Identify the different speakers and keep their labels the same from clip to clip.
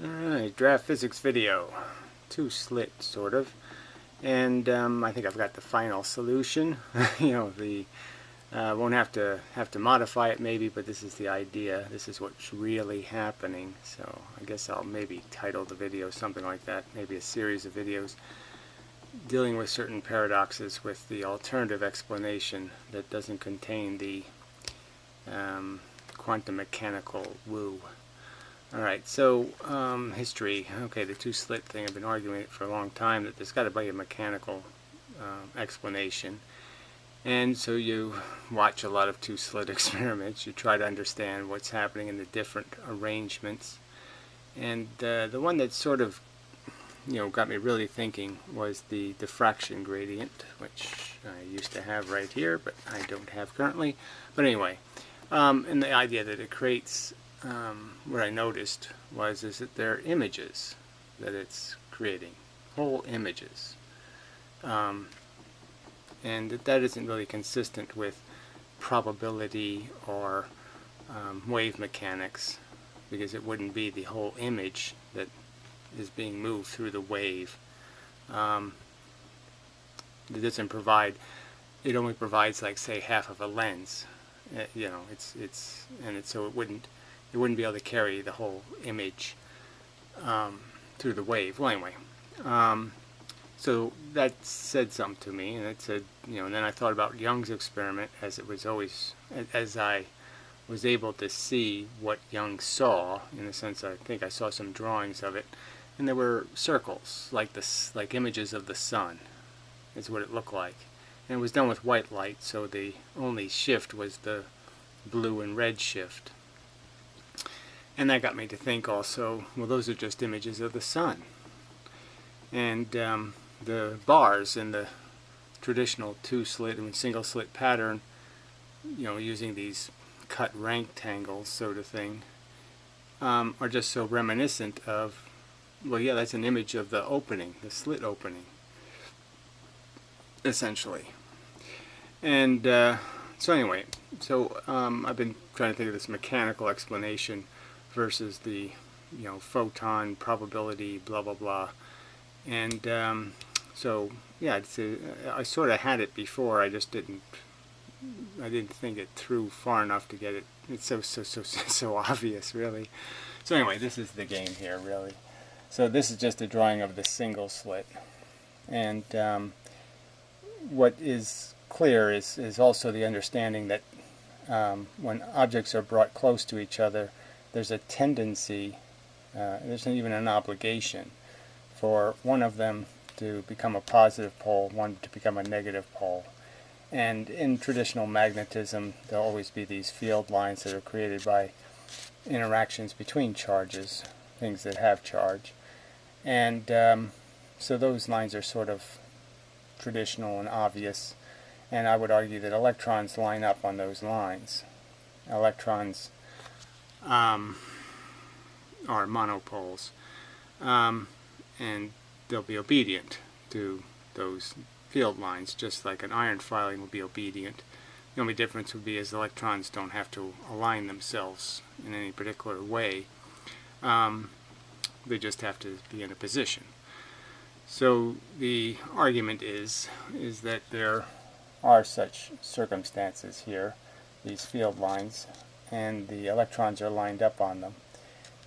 Speaker 1: Alright, draft physics video. Two slit, sort of. And I think I've got the final solution. Won't have to modify it maybe, but this is the idea. This is what's really happening. So I guess I'll maybe title the video something like that. Maybe a series of videos dealing with certain paradoxes with the alternative explanation that doesn't contain the quantum mechanical woo. Alright, so history. Okay, the two slit thing, I've been arguing it for a long time that there's got to be a mechanical explanation. And so you watch a lot of two slit experiments. You try to understand what's happening in the different arrangements. And the one that sort of got me really thinking was the diffraction gradient, which I used to have right here, but I don't have currently. But anyway, and the idea that it creates what I noticed is that there are images that it's creating, whole images, and that isn't really consistent with probability or wave mechanics, because it wouldn't be the whole image that is being moved through the wave. It doesn't provide. It only provides, like, say, half of a lens. So it wouldn't be able to carry the whole image through the wave. Well, anyway, so that said something to me, and it said, and then I thought about Young's experiment, as I was able to see what Young saw. In a sense, I think I saw some drawings of it, and there were circles, like images of the sun, is what it looked like. And it was done with white light, so the only shift was the blue and red shift. And that got me to think also, well, those are just images of the sun. And the bars in the traditional two-slit and single-slit pattern, using these cut rectangles sort of thing, are just so reminiscent of, well, yeah, that's an image of the opening, the slit opening, essentially. And so anyway, I've been trying to think of this mechanical explanation versus the photon probability blah blah blah. And so yeah, I sort of had it before. I just didn't think it through far enough to get it. It's so obvious, really. So anyway, this is the game here, really. So this is just a drawing of the single slit, and what is clear is also the understanding that when objects are brought close to each other, there's a tendency, there's even an obligation for one of them to become a positive pole, one to become a negative pole. And in traditional magnetism, there'll always be these field lines that are created by interactions between charges, things that have charge. And so those lines are sort of traditional and obvious, and I would argue that electrons line up on those lines. Electrons are monopoles, and they'll be obedient to those field lines, just like an iron filing will be obedient. The only difference would be as electrons don't have to align themselves in any particular way. They just have to be in a position. So the argument is that there are such circumstances here, these field lines, and the electrons are lined up on them.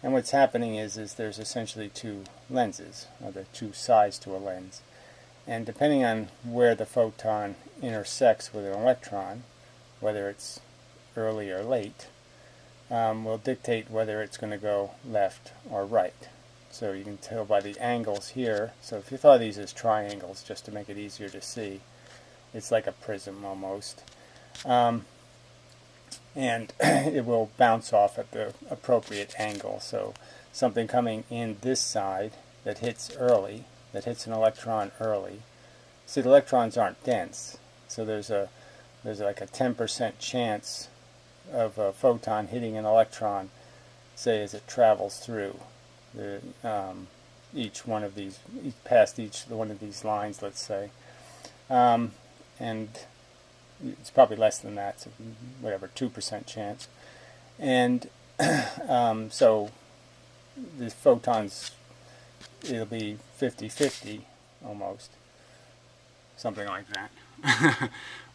Speaker 1: And what's happening is there's essentially two lenses, or there are two sides to a lens. And depending on where the photon intersects with an electron, whether it's early or late, will dictate whether it's going to go left or right. So you can tell by the angles here. So if you thought of these as triangles, just to make it easier to see, it's like a prism almost. And it will bounce off at the appropriate angle. So something coming in this side that hits early, that hits an electron early. See, the electrons aren't dense, so there's like a 10% chance of a photon hitting an electron, say, as it travels through each one of these, past each one of these lines, let's say, and it's probably less than that, so whatever, 2% chance. And so the photons, it'll be 50-50 almost, something like that.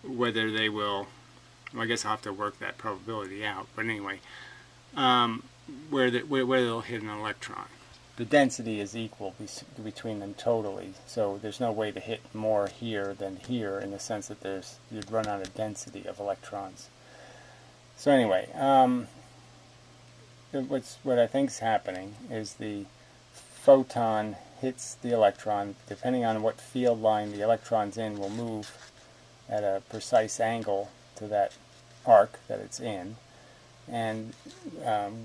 Speaker 1: Whether they will, well, I guess I'll have to work that probability out, but anyway, where they'll hit an electron. The density is equal between them totally, so there's no way to hit more here than here, in the sense that you'd run out of density of electrons. So anyway, what I think is happening is the photon hits the electron. Depending on what field line the electron's in, will move at a precise angle to that arc that it's in, and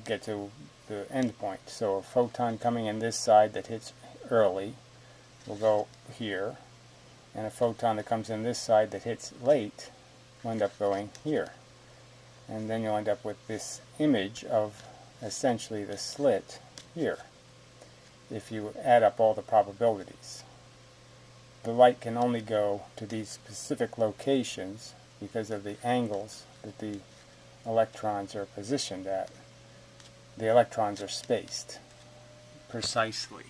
Speaker 1: get to the end point. So a photon coming in this side that hits early will go here, and a photon that comes in this side that hits late will end up going here. And then you'll end up with this image of essentially the slit here, if you add up all the probabilities. The light can only go to these specific locations because of the angles that the electrons are positioned at. The electrons are spaced precisely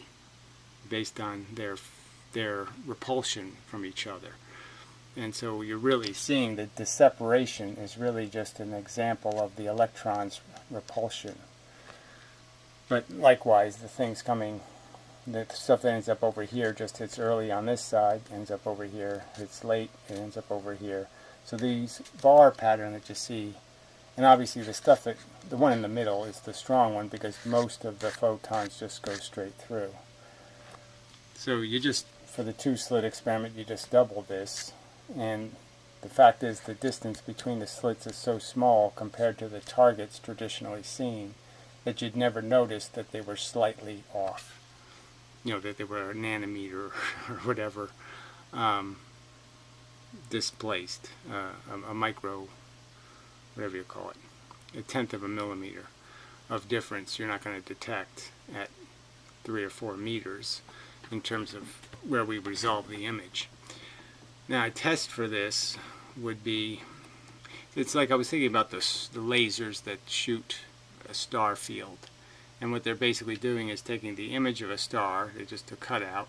Speaker 1: based on their repulsion from each other. And so you're really seeing that the separation is really just an example of the electron's repulsion. But likewise, the stuff that ends up over here just hits early on this side, ends up over here, hits late, it ends up over here. So these bar pattern that you see, and obviously the one in the middle is the strong one, because most of the photons just go straight through. So for the two-slit experiment, you just double this, and the fact is the distance between the slits is so small compared to the targets traditionally seen that you'd never notice that they were slightly off. That they were a nanometer or whatever displaced, a micro, whatever you call it, a tenth of a millimeter of difference you're not going to detect at 3 or 4 meters in terms of where we resolve the image. Now, a test for this would be, it's like I was thinking about the lasers that shoot a star field. And what they're basically doing is taking the image of a star, just a cutout,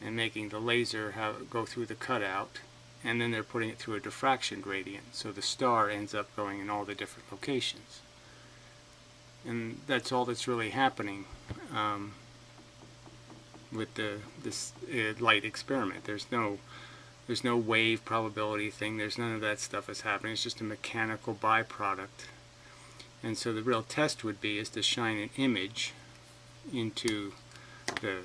Speaker 1: and making the laser go through the cutout, and then they're putting it through a diffraction gradient. So the star ends up going in all the different locations. And that's all that's really happening with this light experiment. There's no wave probability thing. There's none of that stuff that's happening. It's just a mechanical byproduct. And so the real test would be is to shine an image into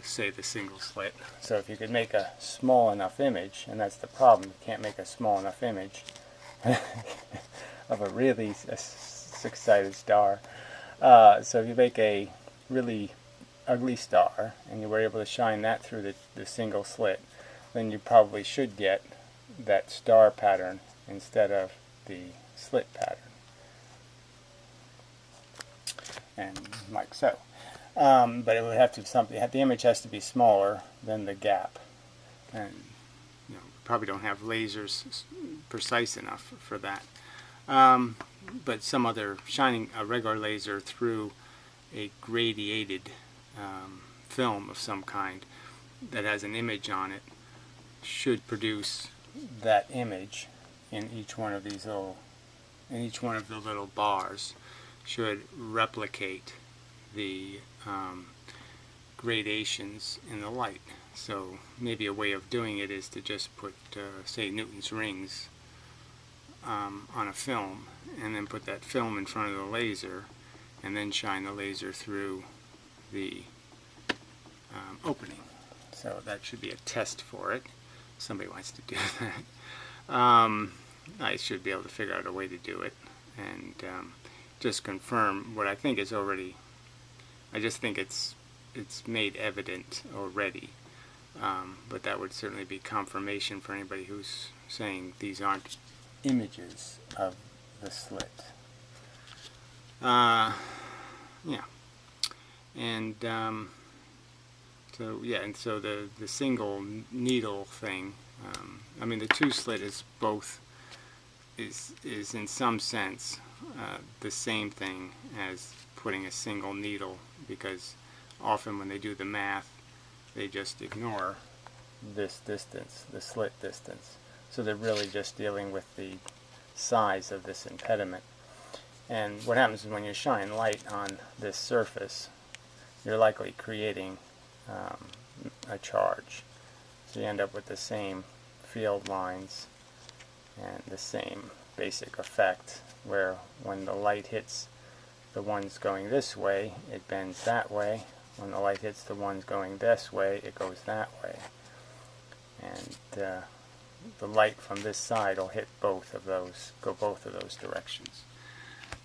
Speaker 1: say the single slit. So if you could make a small enough image, and that's the problem, you can't make a small enough image of a really six-sided star. So if you make a really ugly star and you were able to shine that through the single slit, then you probably should get that star pattern instead of the slit pattern. And like so. But it would have to be something. The image has to be smaller than the gap, and probably don't have lasers precise enough for that. But some other shining a regular laser through a gradiated film of some kind that has an image on it should produce that image in each one of these little, the little bars. Should replicate the gradations in the light. So maybe a way of doing it is to just put, say, Newton's rings on a film, and then put that film in front of the laser, and then shine the laser through the opening. So that should be a test for it. Somebody wants to do that. I should be able to figure out a way to do it, and just confirm what I think is already, I just think it's made evident already, but that would certainly be confirmation for anybody who's saying these aren't images of the slit. Yeah, and so the single needle thing, I mean the two slit is both, is in some sense the same thing as putting a single needle, because often when they do the math, they just ignore this distance, the slit distance. So they're really just dealing with the size of this impediment. And what happens is when you shine light on this surface, you're likely creating a charge. So you end up with the same field lines and the same basic effect, where when the light hits the ones going this way, it bends that way. When the light hits the ones going this way, it goes that way. And the light from this side will hit both of those, go both of those directions.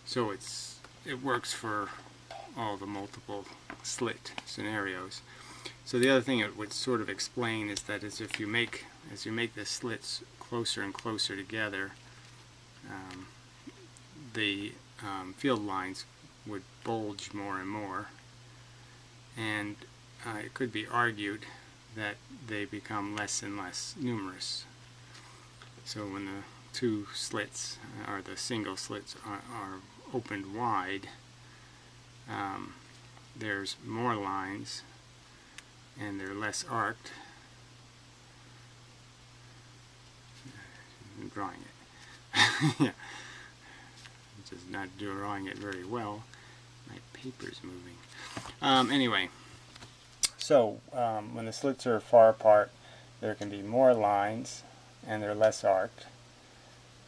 Speaker 1: So it works for all the multiple slit scenarios. So the other thing it would sort of explain is that as you make the slits closer and closer together, the field lines would bulge more and more, and it could be argued that they become less and less numerous. So when the two slits, or the single slits, are opened wide, there's more lines and they're less arced. I'm drawing it. Yeah. Just not drawing it very well. My paper's moving. Anyway, so when the slits are far apart, there can be more lines and they're less arced.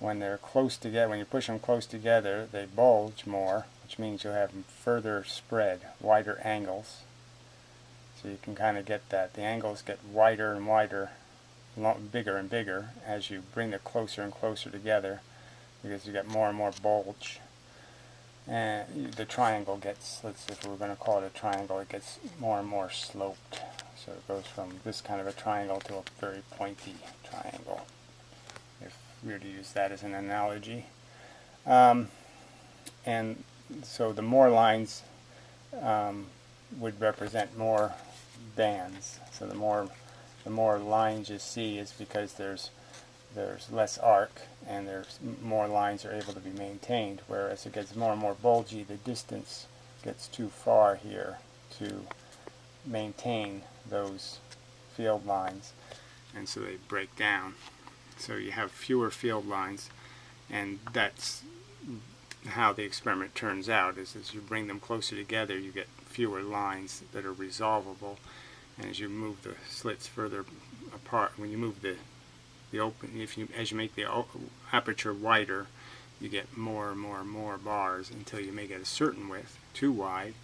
Speaker 1: When they're close together, when you push them close together, they bulge more, which means you'll have further spread, wider angles. So you can kind of get that. The angles get wider and wider, bigger and bigger as you bring them closer and closer together, because you get more and more bulge. And the triangle gets, if we're going to call it a triangle, it gets more and more sloped. So it goes from this kind of a triangle to a very pointy triangle, if we were to use that as an analogy. And so the more lines would represent more bands. So the more lines you see is because there's less arc and there's more lines are able to be maintained, whereas it gets more and more bulgy, the distance gets too far here to maintain those field lines, and so they break down. So you have fewer field lines, and that's how the experiment turns out, is as you bring them closer together you get fewer lines that are resolvable, and as you move the slits further apart, when you move the open, as you make the aperture wider, you get more and more and more bars until you make it a certain width, too wide,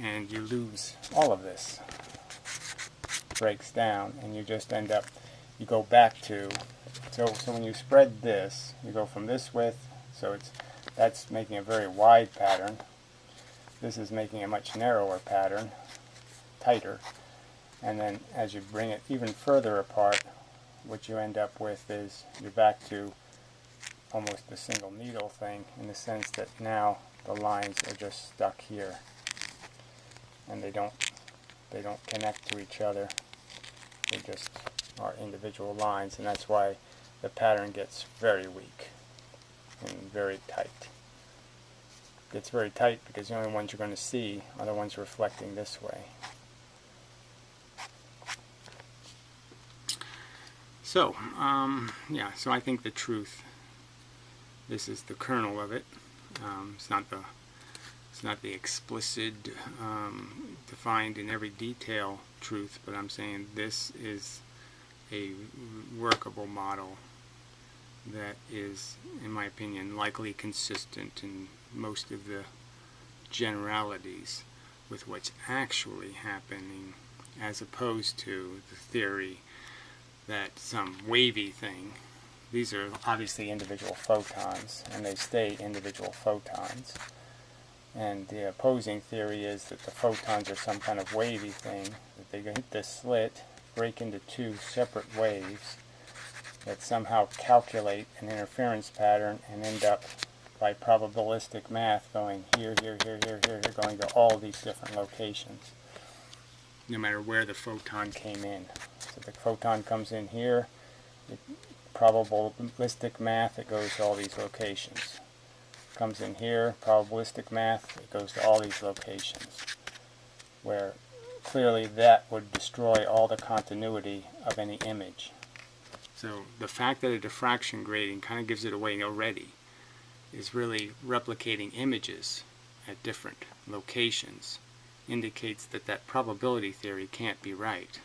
Speaker 1: and you lose all of this. Breaks down, and you just end up, you go back to, so when you spread this, you go from this width, so that's making a very wide pattern. This is making a much narrower pattern, tighter, and then as you bring it even further apart, what you end up with is you're back to almost a single needle thing, in the sense that now the lines are just stuck here and they don't connect to each other. They just are individual lines, and that's why the pattern gets very weak and very tight. It gets very tight because the only ones you're going to see are the ones reflecting this way. So, yeah, so I think the truth, this is the kernel of it. It's not the explicit, defined in every detail truth, but I'm saying this is a workable model that is, in my opinion, likely consistent in most of the generalities with what's actually happening, as opposed to the theory that some wavy thing. These are obviously individual photons, and they stay individual photons. And the opposing theory is that the photons are some kind of wavy thing, that they hit this slit, break into two separate waves, that somehow calculate an interference pattern and end up, by probabilistic math, going here, here, here, here, here, here, going to all these different locations, no matter where the photon came in. So the photon comes in here, probabilistic math, it goes to all these locations. Comes in here, probabilistic math, it goes to all these locations. where clearly that would destroy all the continuity of any image. So the fact that a diffraction grating kind of gives it away already is really replicating images at different locations indicates that that probability theory can't be right,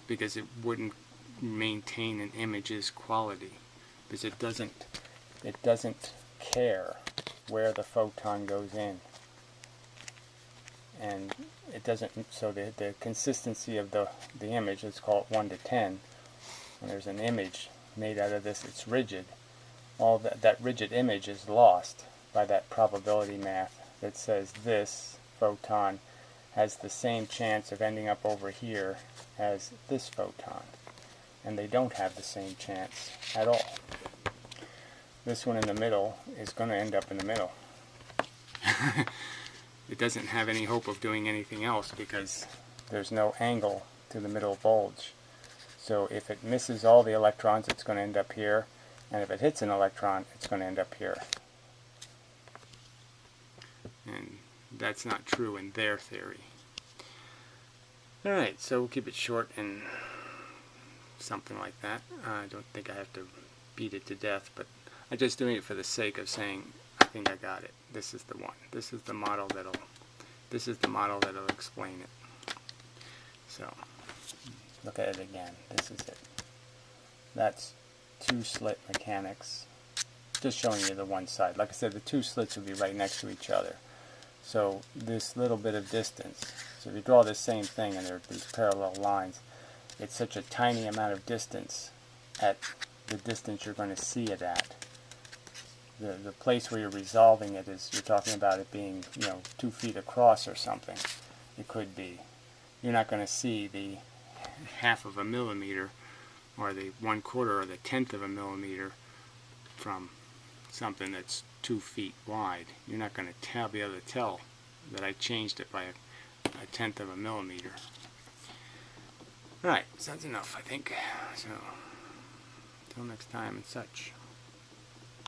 Speaker 1: because it wouldn't maintain an image's quality, because it doesn't care where the photon goes in, and it doesn't. So the consistency of the image, let's call it 1 to 10. When there's an image made out of this, it's rigid. All that rigid image is lost by that probability math that says this photon has the same chance of ending up over here as this photon, and they don't have the same chance at all. This one in the middle is going to end up in the middle. It doesn't have any hope of doing anything else because there's no angle to the middle bulge. So if it misses all the electrons, it's going to end up here, and if it hits an electron, it's going to end up here. And that's not true in their theory. Alright, so we'll keep it short and something like that. I don't think I have to beat it to death, but I'm just doing it for the sake of saying I think I got it. This is the one. This is the model that'll explain it. So look at it again. This is it. That's two slit mechanics. Just showing you the one side. Like I said, the two slits would be right next to each other. So this little bit of distance, so if you draw the same thing and there are these parallel lines, it's such a tiny amount of distance at the distance you're going to see it at. The place where you're resolving it is, you're talking about it being, 2 feet across or something. It could be. You're not going to see the 1/2 of a millimeter or the 1/4 or the 1/10 of a millimeter from something that's 2 feet wide. You're not going to be able to tell that I changed it by a 1/10 of a millimeter. Alright, so that's enough, I think. So, until next time and such.